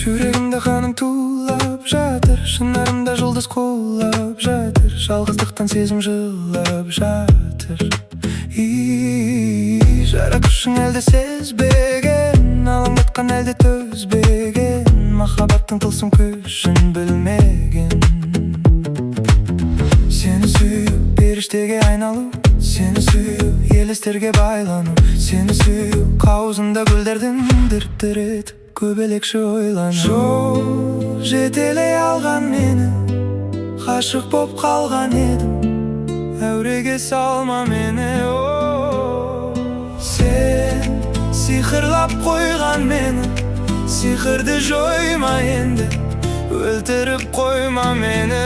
Жүрегімді қаның тулап жатыр, шынарымда жұлдыз қулап жатыр, жалғыздықтан сезім жылап жатыр. Жаратушың әлде сезбеген, алаңдатқан әлде төзбеген, махаббаттың тылсым күшін білмеген. Сені сүю періштеге айналу, сені сүю елестерге байлану, сені сүю қауызында гүлдердің дір-дір етіп көбелекші ойлану. Жол жетелей алған мені, ғашық боп қалған едім, әуреге салма мені. Сен сиқырлап қойған мені, сиқырды жойма енді, өлтіріп қойма мені.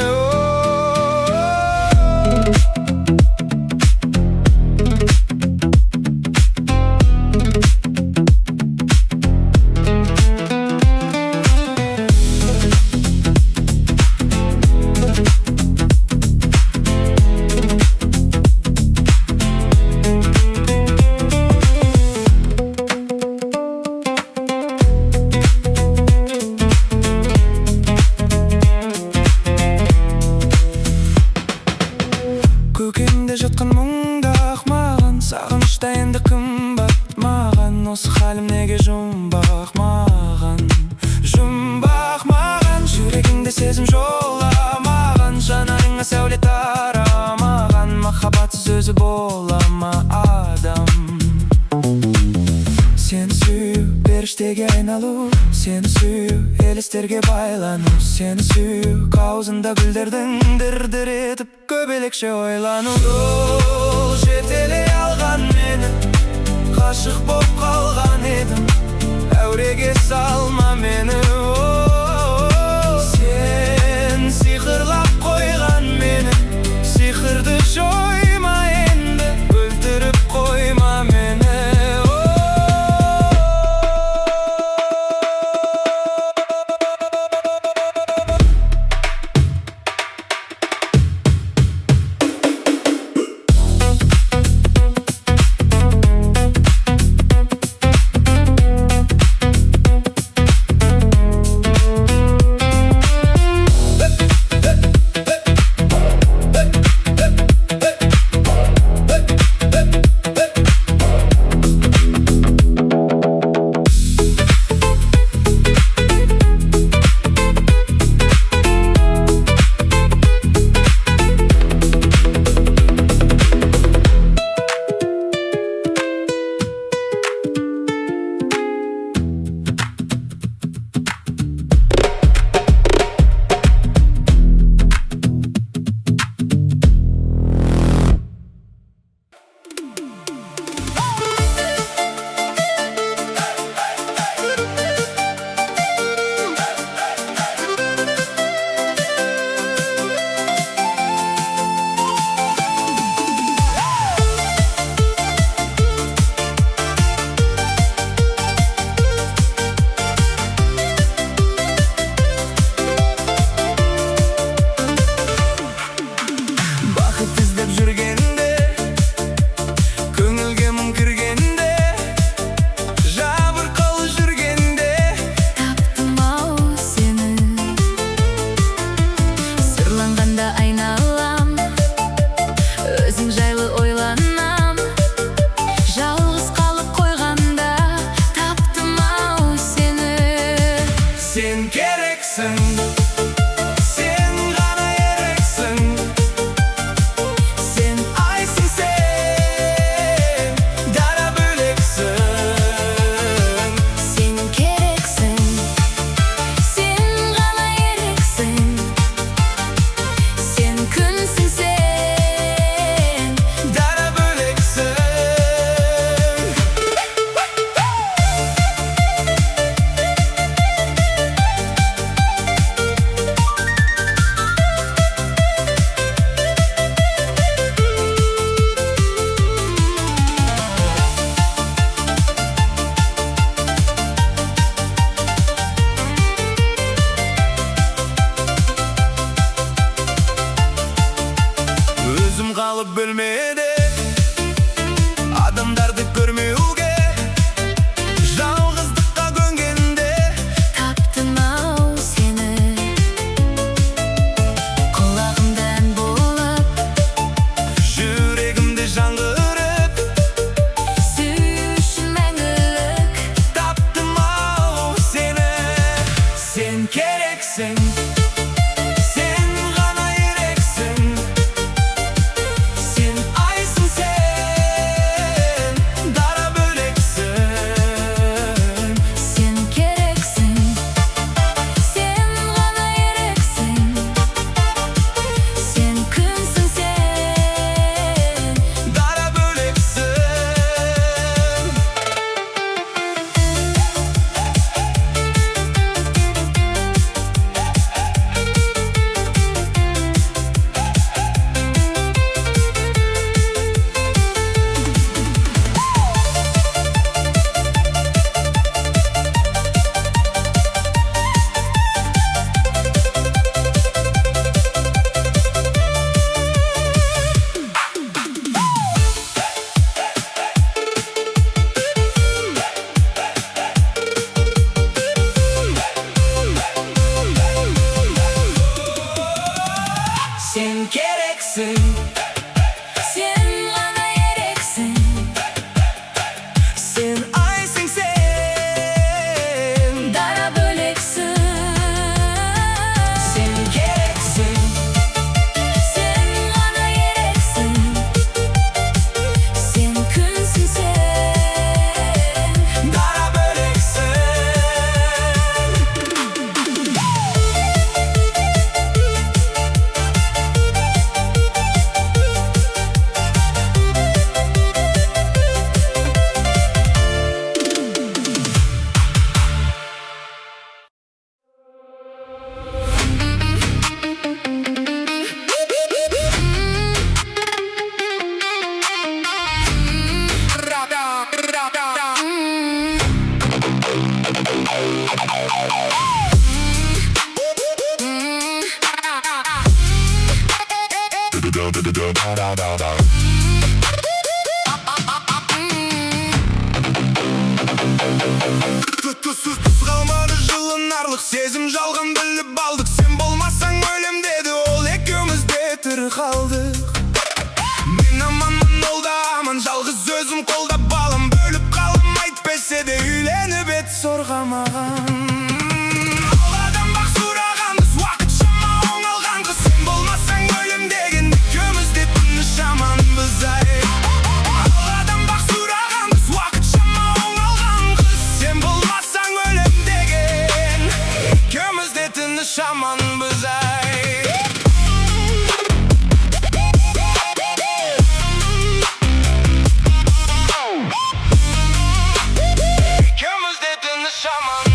Көкемде жатқан мұңдақ маған, сағынышта енді қымбат маған, осы халім неге жұмбақ маған, жұмбақ маған. Жүрегіңде сезім жоламаған, жанарыңа сәуле тарамаған, махаббатсыз өзі бола ма адам? Сені сүю періштеге айналу, сені сүю елестерге байлану, сені сүю қауызында гүлдердің дір-дір етіп көбелекше ойлану. Жол жетелей алған мені, ғашық боп қалған едім, әуреге салма мені. Сен сиқырлап қойған мені, сиқырды жойма енді, өлтіріп қойма мені. өзім қалып бөлмеде, адамдарды көрмеуге, жалғыздыққа көнгенде таптым-ау сені, құлағымда ән болып, жүрегімде жаңғырып, сүю үшін мәңгілік. таптым-ау сені. Сен керексің, сен ғана ерексің, сен айсың, сен дара бөлексің. Сен керексің, сен ғана ерексің, сен күнсің, сен Дара бөлексің. Sen gereksin, сен ғана ерексің, sen aysın, sen дара бөлексің. Sen gereksin, Сен ғана ерексің, сен күнсің, сен dara böleksin. Тұтқысыз қалмады жылынарлық сезім, жалған біліп алдық. Сен болмасаң өлем деді, ол екеуміз де тірі қалдық. Мен аманмын, ол да аман, жалғыз өзім қолдап балам. Бөліп қалым айтпесе де үйленіп ет зорға маған. Алладан бақ сұраған қыз, уақытшама оңалған қыз. Сен болмасаң өлем деген, екеуміз де тыныш аманбыз, ай. Алладан бақ сұраған қыз, уақытшама оңалған қыз. Сен болмасаң өлем деген, екеуміз де тыныш аманбыз, ай. İkimiz de dönüş aman.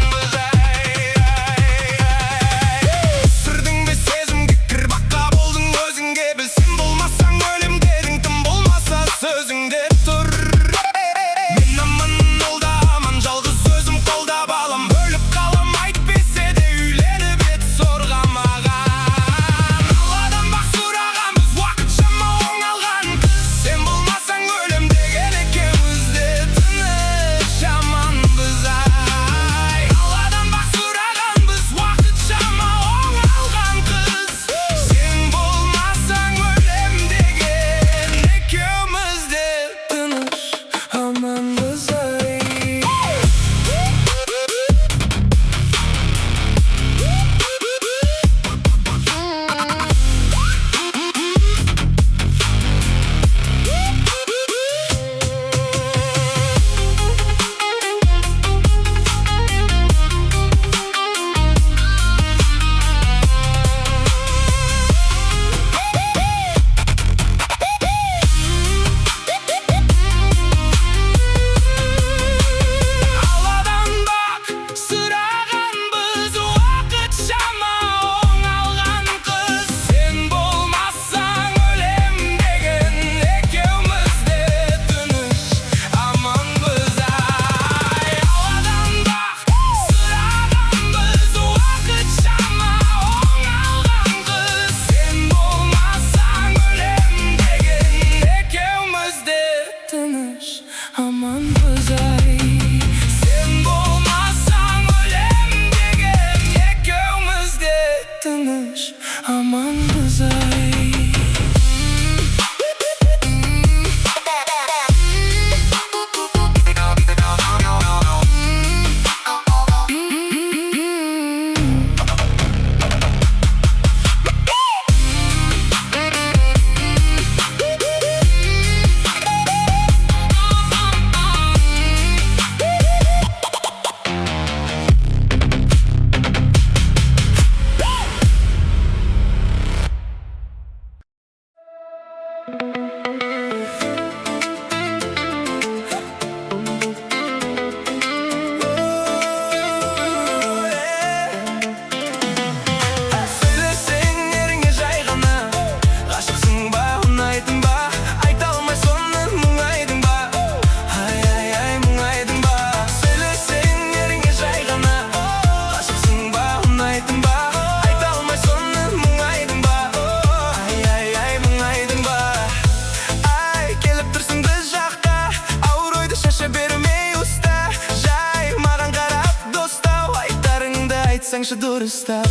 айтсаңшы дұрыстап.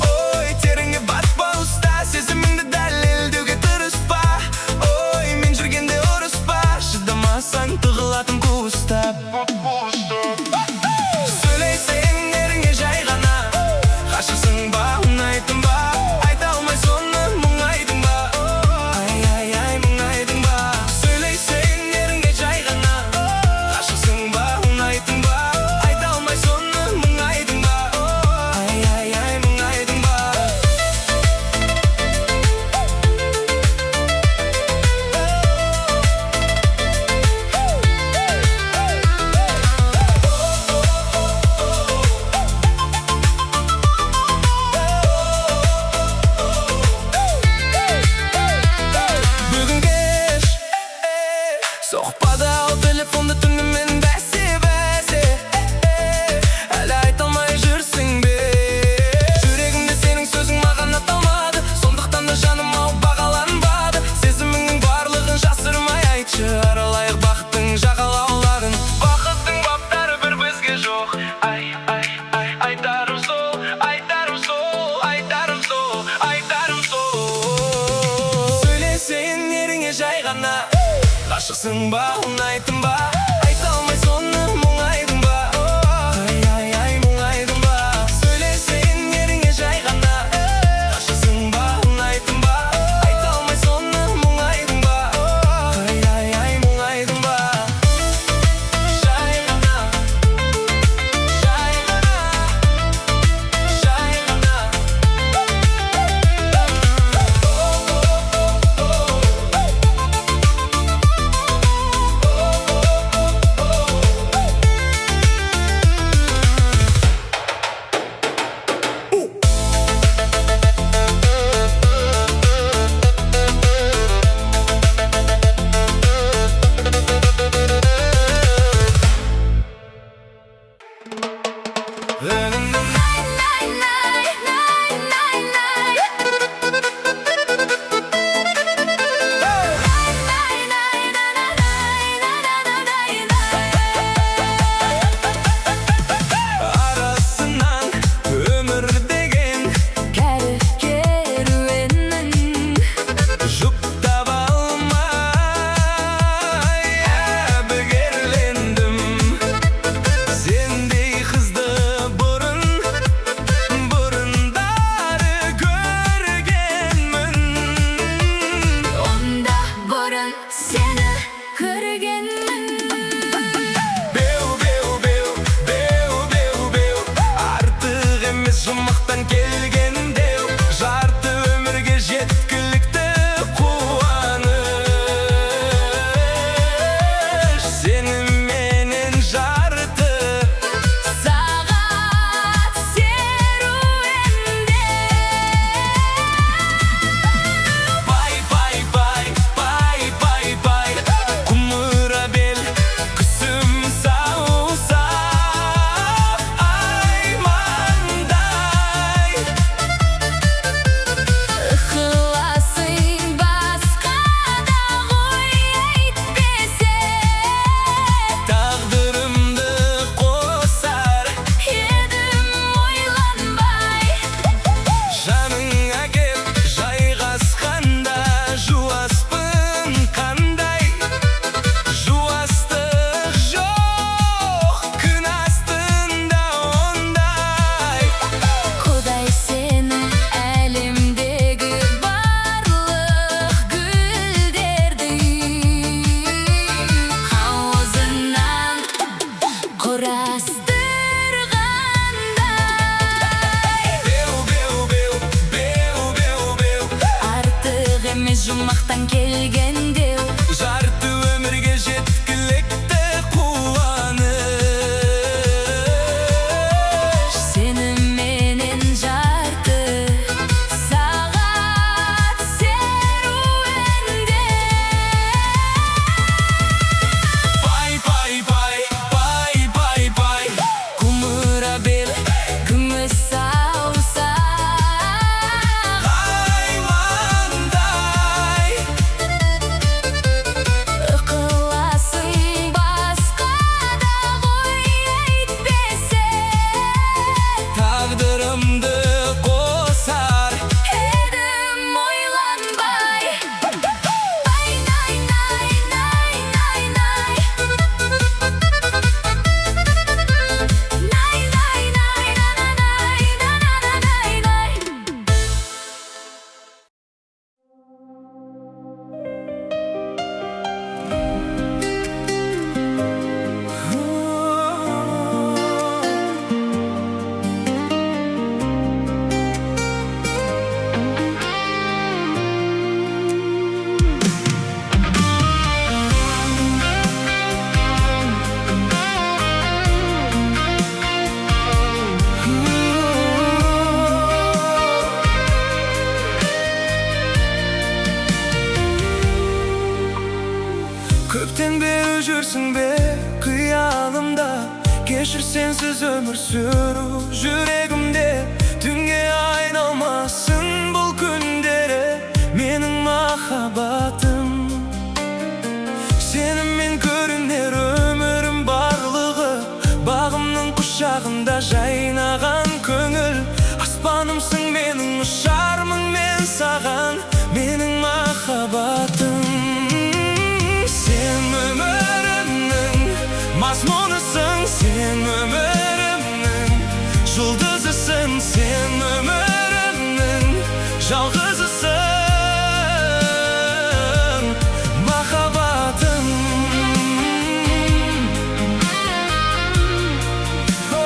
Ой, теріңе батпа ұста, сезіміңді дәлелдеуге тырыспа. Ой, мен жүргенде ұрыспа, шыдамасаң тығылатын қуыстап. Сөйлесең еріңе жай ғана, ғашықсың ба, ұнайтын ба, айта алмай соны мұңайдың ба. Ай, ай, ай, мұңайдың ба. Сөйлесең еріңе жай ғана, ғашықсың ба, ұнайтын ба, айта алмай соны мұңайдың ба. Ай, ай, ай, мұңайдың ба. Бүгін кеш соқпады ау телефонды түнімен бәсе әлі айта алмай жүрсің бе? Жүрегімде сенің сөзің маған аталмады, сондықтан да жаным ау бағаланбады. Сезіміңнің барлығын жасырмай айтшы, аралайық бақыттың жағалауларын. Бақыттың баптары бір бізге жоқ. Ай, ай, ай, айтарым сол, айтарым сол, айтарым сол, айтарым сол. Сөйлесең еріңе жай ғана, ғашықсың ба, ұнайтын ба, айта алмай соны мұңайдың ба. Ай, ай, ай, мұңайдың ба. Сөйлесең еріңе жай ғана, ғашықсың ба, ұнайтын ба, айта алмай соны мұңайдың ба. Ай, ай, ай, мұңайдың ба. Жай ғана, жай ғана, жай ғана. Арасынан өмір деген кәрі керуеннің жұп таба алмай әбігерлендім. Сендей қызды бұрындары көргенмін. онда бұрын сені көргенмін. Беу, беу, беу, беу, беу, беу, артық емес жұмақтан келген деу. Жарты өмірге жеткілікті қуаныш, сеніменен жарты Сағат серуенде Пай, пай, пай, пай, пай, пай. Көптен бері жүрсің бе қиялымда, кешір сенсіз өмір сүру жүрегімде. Түнге айналмасын бұл күндері менің махаббатым. Сенімен көрінер өмірім барлығы, бағымның құшағында жайнаған көңіл. Аспанымсың менің, ұшармын мен саған, менің махаббатым. Сен өмірімнің мазмұнысың, сен өмірімнің жұлдызысың, сен өмірімнің жалғызысың, махаббатым. О,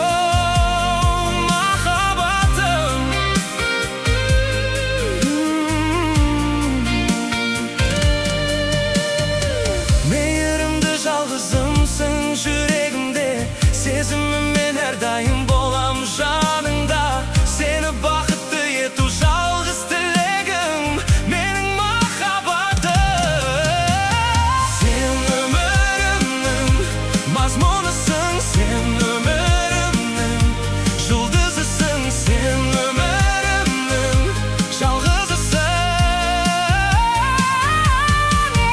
махаббатым. Мейірімді жалғызымсың жүрегімде, сезіміммен әрдайым болам жаныңда. Сені бақытты ету жалғыз тілегім, менің махаббатым. Сен өмірімнің мазмұнысың, сен өмірімнің жұлдызысың, сен өмірімнің жалғызысың,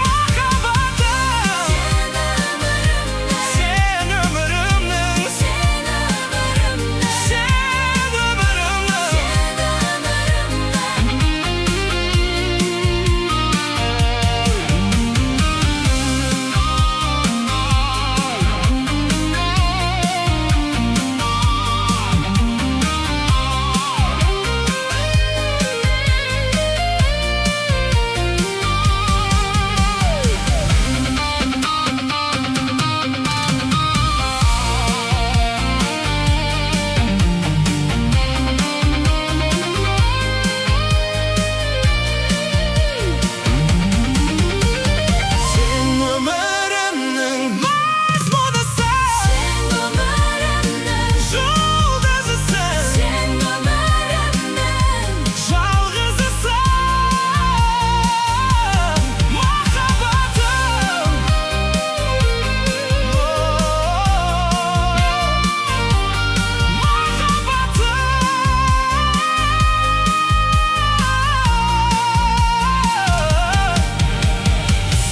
махаббатым. Сен өмірімнің, сен өмірімнің, сен өмірімнің. Сен өмірімнің мазмұнысың, Сен өмірімнің, жұлдызысың, сен өмірімнің жалғызысың, махаббатым.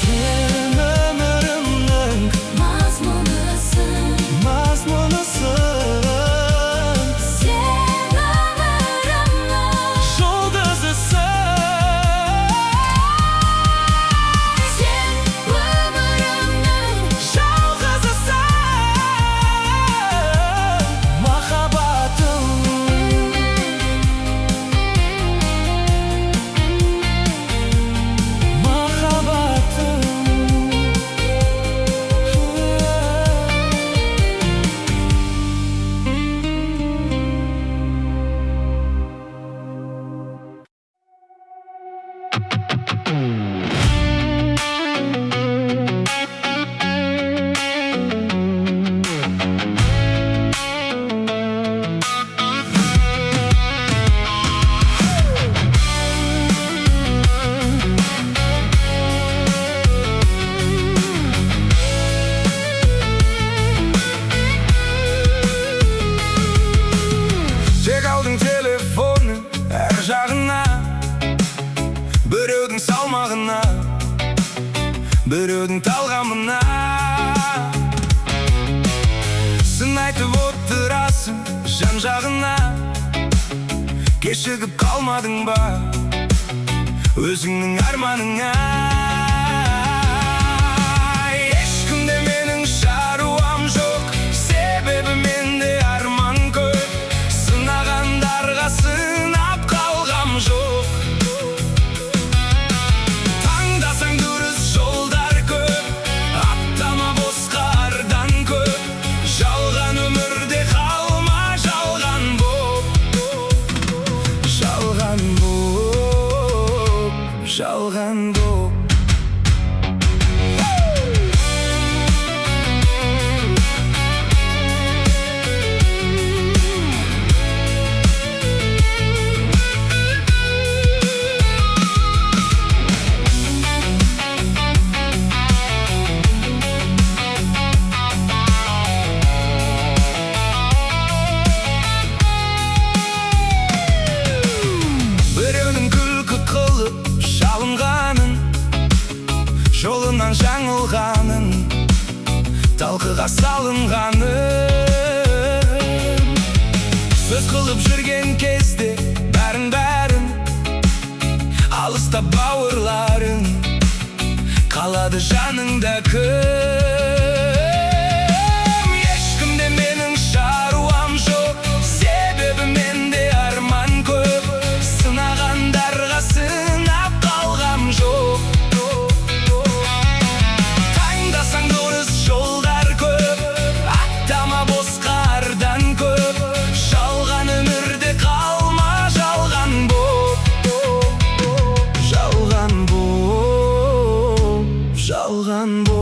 Сен өмірімнің мазмұнысың, мазмұнысың, сен өмірімнің, жұлдызысың, сен өмірімнің жалғызысың, махаббатым. Махаббатым. Тек алдың телефонның әр жағына, біреудің салмағына, біреудің талғамына. Сын айтып отырасың жан-жағына, кешігіп қалмадың ба өзіңнің арманыңа? Ешкімде менің шаруам жоқ, себебі менде арман көп. Сынағандарға сынап қалғам жоқ. Таңдасаң дұрыс жолдар көп, аттама босқа ардан көп. Жалған өмірде қалма жалған боп, жалған боп, жалған боп. заман жаңылғанын, талқыға салынғанын. Сөз қылып жүрген кезде бәрін алыста бауырларың, қалады жаныңда кім. Ешкімде менің шаруам жоқ, себебі менде арман көп. Сынағандарға сынап қалғам жоқ. Таңдасаң дұрыс жолдар көп, аттама босқа ардан көп. Жалған өмірде қалма жалған боп, жалған боп, жалған боп.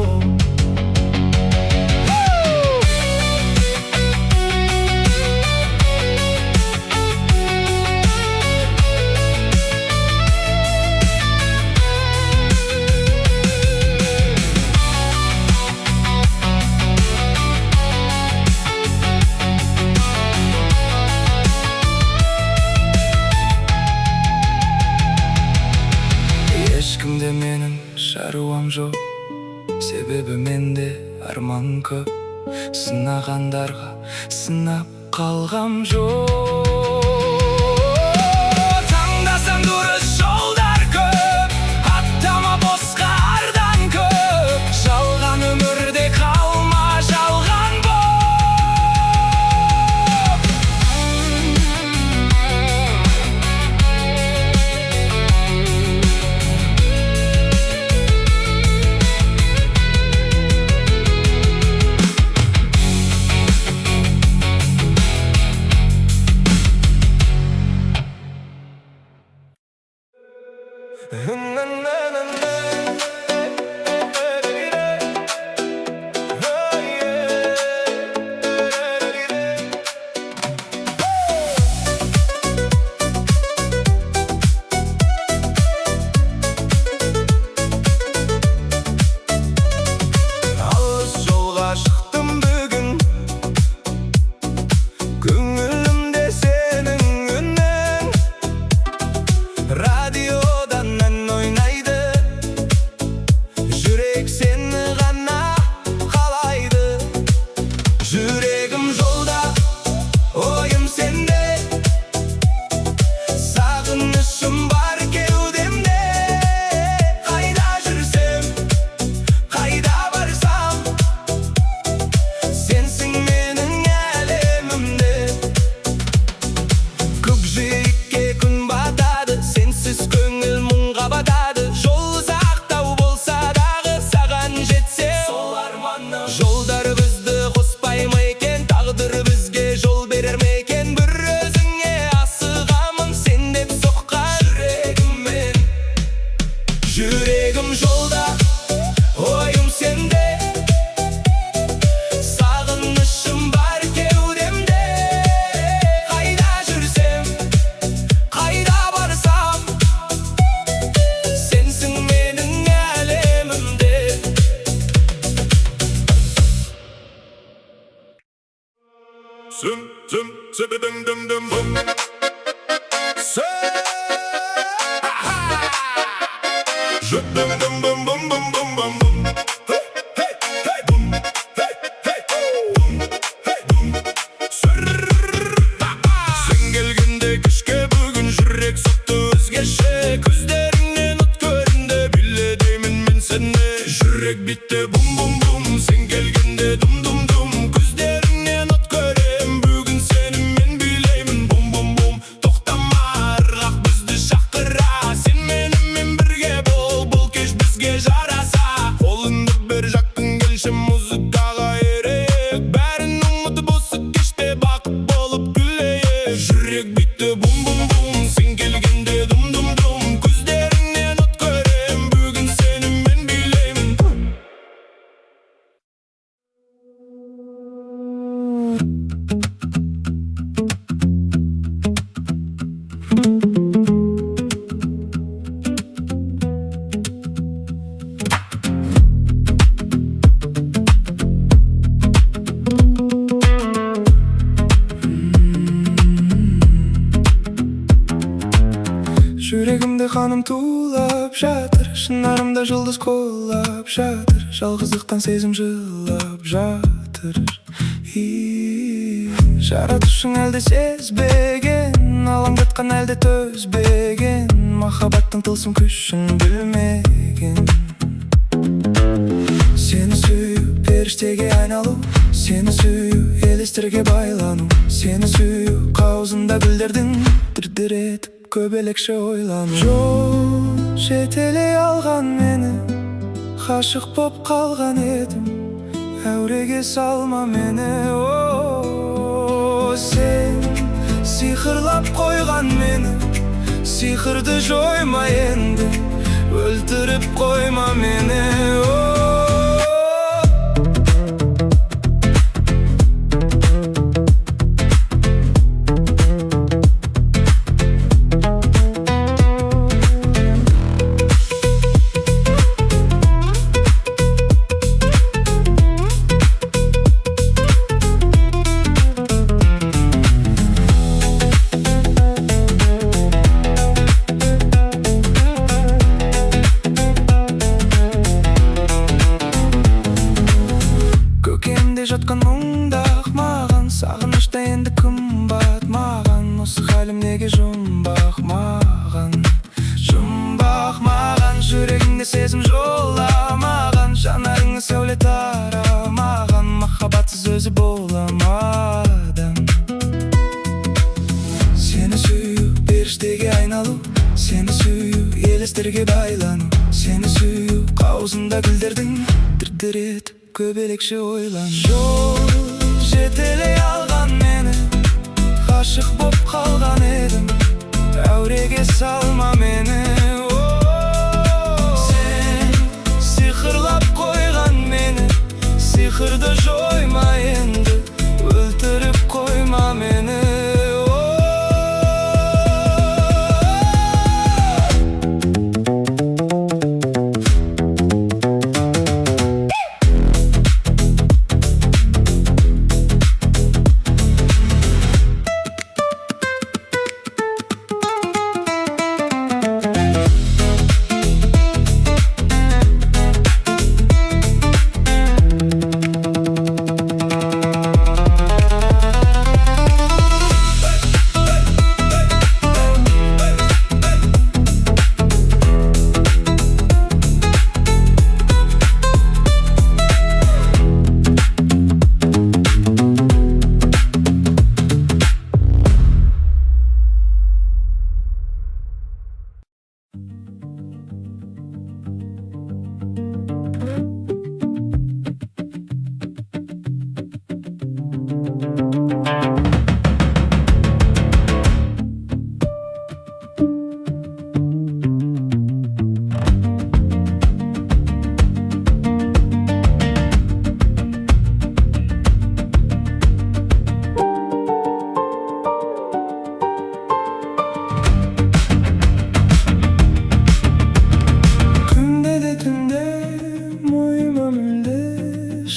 Ешкімде менің шаруам жоқ, себебі менде арман көп. Сынағандарға сынап қалғам жоқ. Таңдасаң дұрыс жолдар көп, аттама босқа ардан көп. Жалған өмірде қалма жалған боп. Алыс жолға шықтым бүгін, көңілімде сенің үнің. Радиодан ән ойнайды, жүрек сені ғана қалайды. Жүрегім жолда, ойым сенде, сағынышым бар кеудемде. Қайда жүрсем, қайда барсам, сенсің менің әлемімде. Көкжиекке күн батады, сенсіз көңіл мұңға батады. Жол ұзақтау болса дағы, саған жетсе сол арманым. Жолдар бізді қоспай ма екен, тағдыр бізге жол берер ме екен? Бір өзіңе асығамын, сен деп соққан жүрегіммен. Жүрегім жолда, ойым сенде, сағынышым бар кеудемде. Қайда жүрсем, қайда барсам, сенсің менің әлемімде. Сым, сым, сыбыдым, дым, дым, бым. Жыдым, дым, бым, бым, бым, бым, бым, бым. Hey, hey, hey, bum. Hey, hey, bum. Hey, bum. Сен келгенде кешке бүгін жүрек соқты өзгеше. Көздеріңнен от көрінді, биледеймін мен сені. Жүрек битті бум, бум, бум. Сен келгенде дум, дум, дум. Көздеріңнен от көрем, бүгін сені мен билеймін. Бум, бум, бум. Тоқтама, ырғақ бізді шақыра. Сен менімен бірге бол, бұл кеш бізге жараса. Қолыңды бір жақтың келші, музыкаға ерек. Бәрін ұмытып осы кеште бақыт болып күлейік. Жүрек битті бум, бум, бум. Сен келгенде дум, дум, дум. Көздеріңнен от көрем, бүгін сені мен билеймін. Жүрегімді қаным тулап жатыр, шынарымда жұлдыз қолап жатыр, жалғыздықтан сезім жылап жатыр. Жаратушың әлде сезбеген, алаңдатқан әлде төзбеген, махаббаттың тылсым күшін білмеген. Сені сүю періштеге айналу, сені сүю елестерге байлану, сені сүю қауызында гүлдердің дір-дір етіп көбелекше ойлану. Жол жетелей алған мені, ғашық боп қалған едім, әуреге салма мені. Сен сиқырлап қойған мені, сиқырды жойма енді, өлтіріп қойма мені. Жатқан мұңдақ маған, сағынышта енді қымбат маған. Осы халім неге жұмбақ маған, жұмбақ маған. Жүрегіңде сезім жоламаған, жанарыңа сәуле тарамаған, махаббатсыз өзі боламадым. Сені сүю періштеге айналу, сені сүю елестерге байлану, сені сүю қауызында гүлдердің дір-дір етіп көбелекше ойлан. Жол жетелей алған мені, ғашық боп қалған едім, әуреге салма мені. Сен сиқырлап қойған мені, сиқырды жойма енді, өлтіріп қойма мені.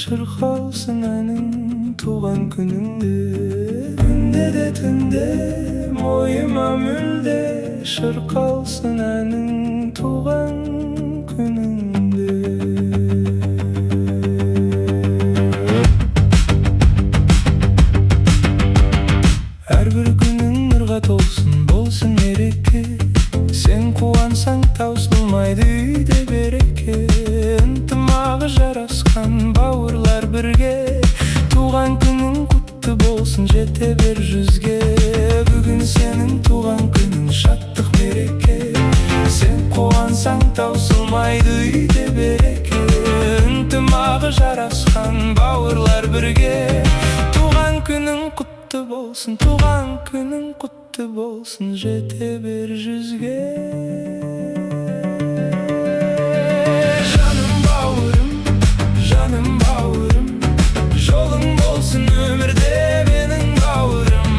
Шырқалсын әнің туған күніңде, күнде де түнде мойыма мүлде. Шырқалсын әнің туған күніңде. Әрбір күнің нұрға толсын, болсын мереке. Сен қуансаң таусылмайды үйде береке. Ынтымағы жарасқан бауырлар бірге, туған күнің құтты болсын, жете бер 100-ге. Бүгін сенің туған күнің, шаттық мереке. Сен қуансаң таусылмайды үйде береке. Ынтымағы жарасқан бауырлар бірге, туған күнің құтты болсын, туған күнің құтты болсын, жете бер 100-ге. Жаным бауырым, жолың болсын өмірде менің бауырым.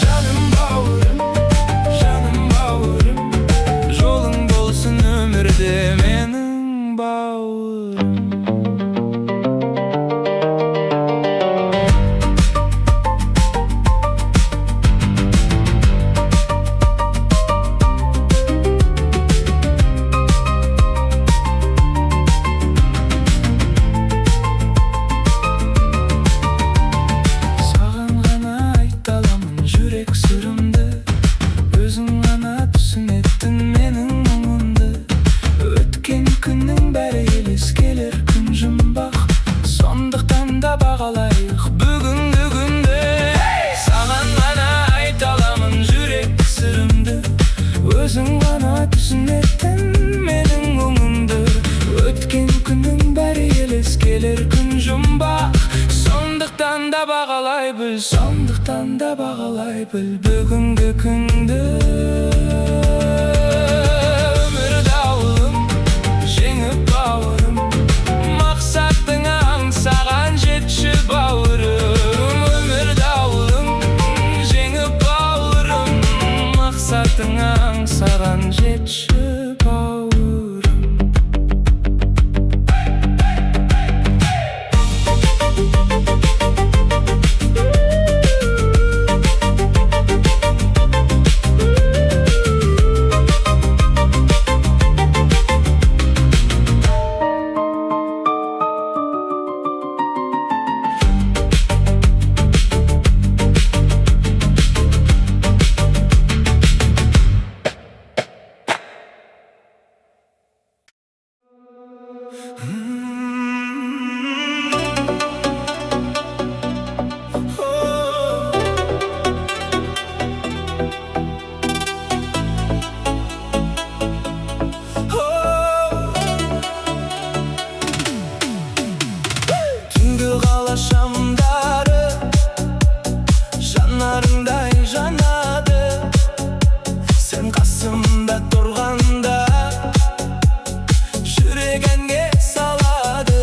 Жаным бауырым, жолың болсын өмірде менің бауырым. бағалай біл, сондықтан да бағалай біл бүгінгі күнді. Өмір дауылым, жеңіп бауырым, мақсатыңа аңсаған жетші бауырым. Өмір дауылым, жеңіп бауырым, мақсатыңа аңсаған жетші бауырым. Түнгі қала шамдары жанарыңдай жанады, сен қасымда тұрғанда жүрек әнге салады.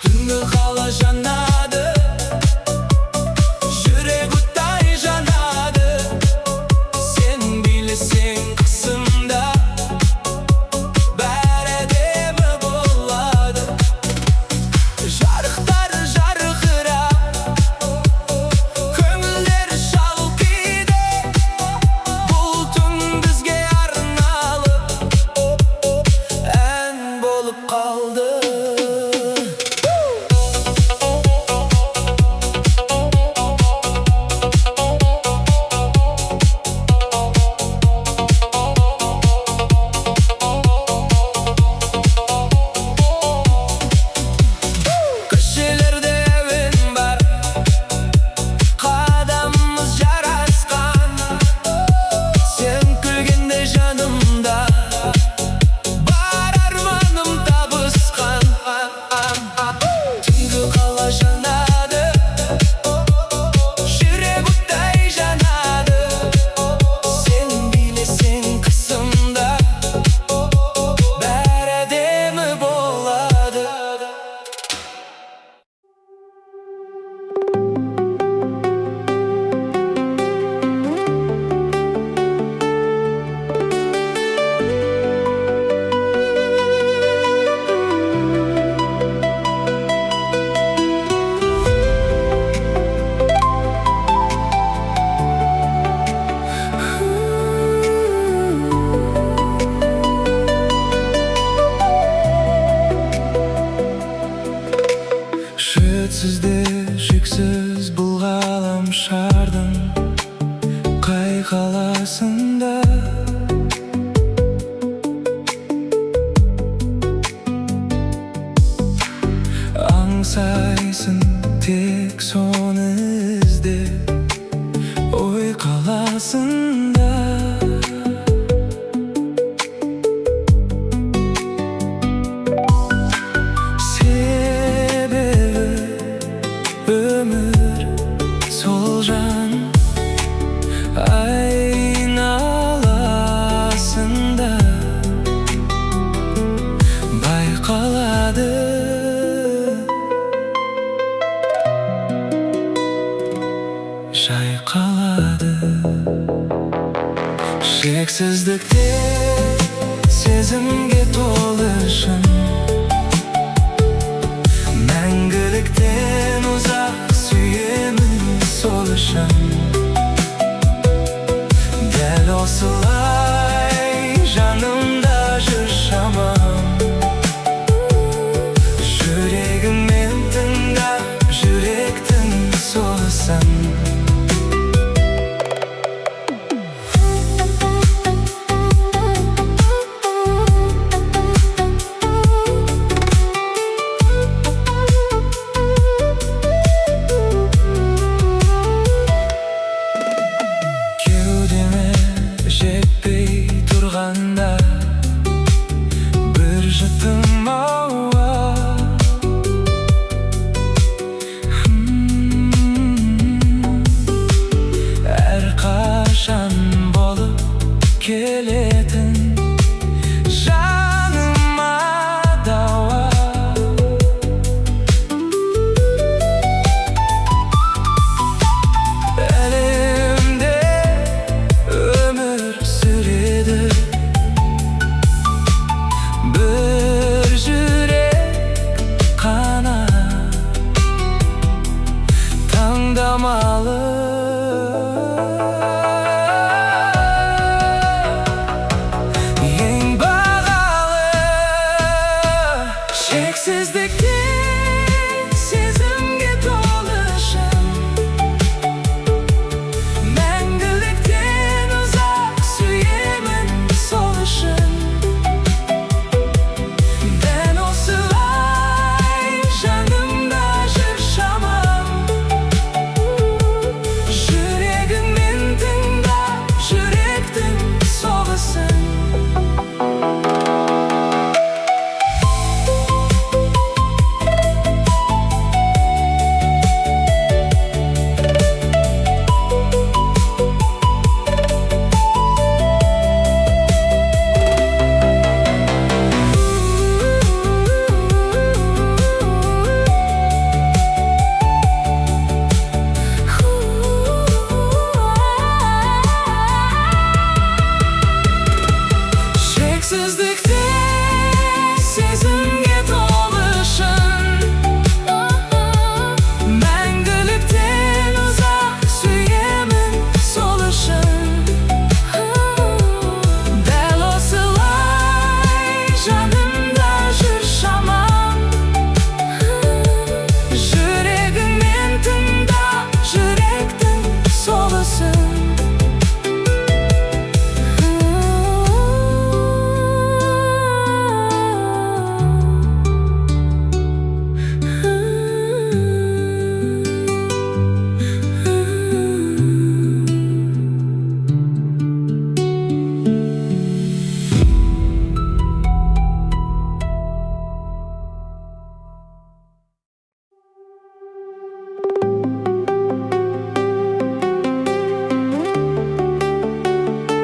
Түнгі қала жанады, жүрек оттай жанады, сен билесең қасымда бәрі әдемі болады. Жарықтары жарқырап, көңілдері шалқиды, бұл түн бізге арналып ән болып қалды. Көшелерде әуен бар, қадамымыз жарасқан, сен күлгенде жанымда бар арманым табысқан. Түнгі қала жанады, жүрек оттай жанады, сен билесең қасымда бәрі әдемі болады. Шетсіз де шексіз бұл ғаламшардың қай қаласында аңсайсың тек соны іздеп ой қаласында. Өмір сол жан айналасында байқалады. Жайқалады шексіздікте сезімге толы шын, мәңгіліктен ұзақ сүйемін сол үшін. Дәл осылай жанымда жүр шамам, жүрегіммен тыңдап жүректің соғысын. Şeksizlikte sezimge doluşum, мәңгіліктен ұзақ сүйемін сол үшін. Дәл осылай жанымда жүр шамам, жүрегіңмен тыңда жүректің соғысын. Şeksizlikte sezimge doluşum, мәңгіліктен ұзақ сүйемін сол үшін. Дәл осылай жанымда жүр шамам, жүрегіңмен тыңда жүректің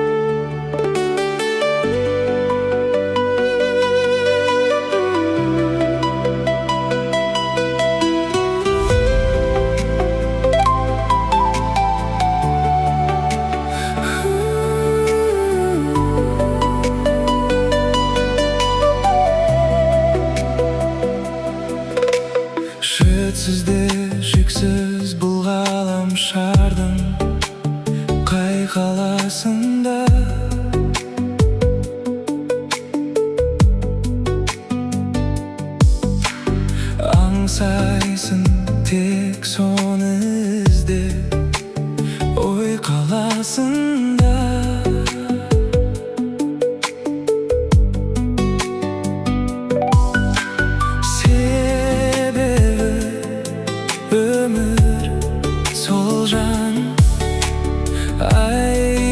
соғысын. Шетсіз де шексіз бұл ғаламшардың қай қаласында, аңсайсың тек соны іздеп ой қаласында. Өмір сол жан айналасында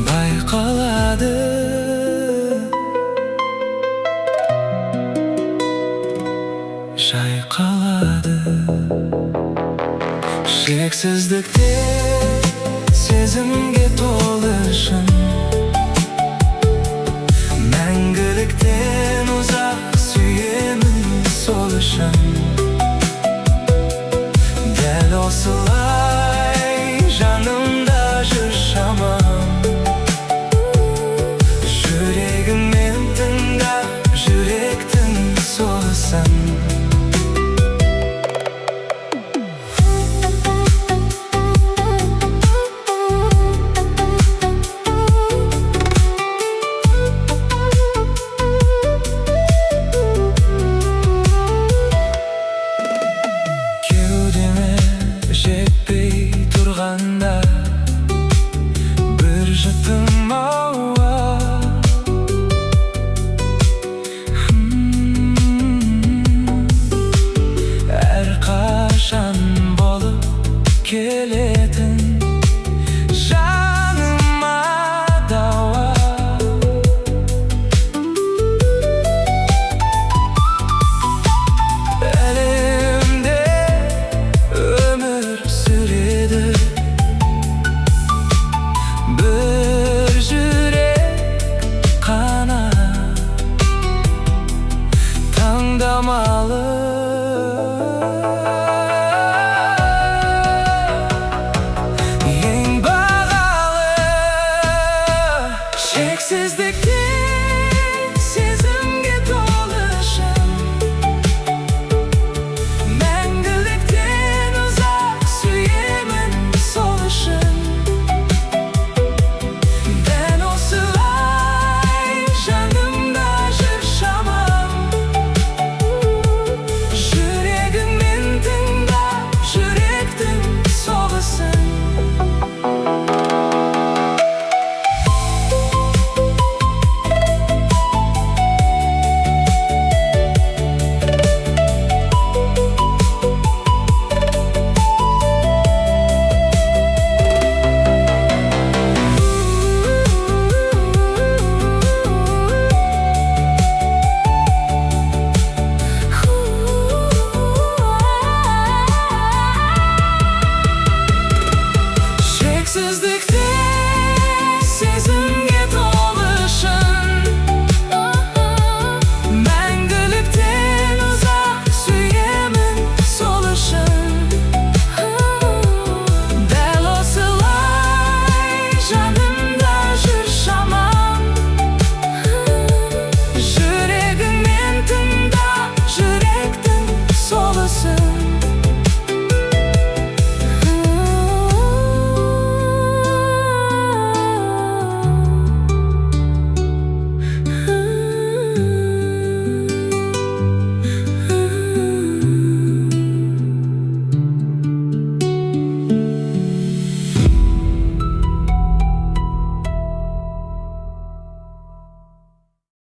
байқалады, жайқалады. Шексіздікте сезімге толы шын, мәңгіліктен ұзақ сүйемін сол үшін. Дәл осылай жанымда жүр шамам, жүрегіңмен тыңда жүректің соғысын. Жетпей тұрғанда бір жұтым ауа, әрқашан болып келетін жаныма дауа. Әлемде өмір сүреді бір жүрек қана, таңдамалы. Ең бағалы шексіздікте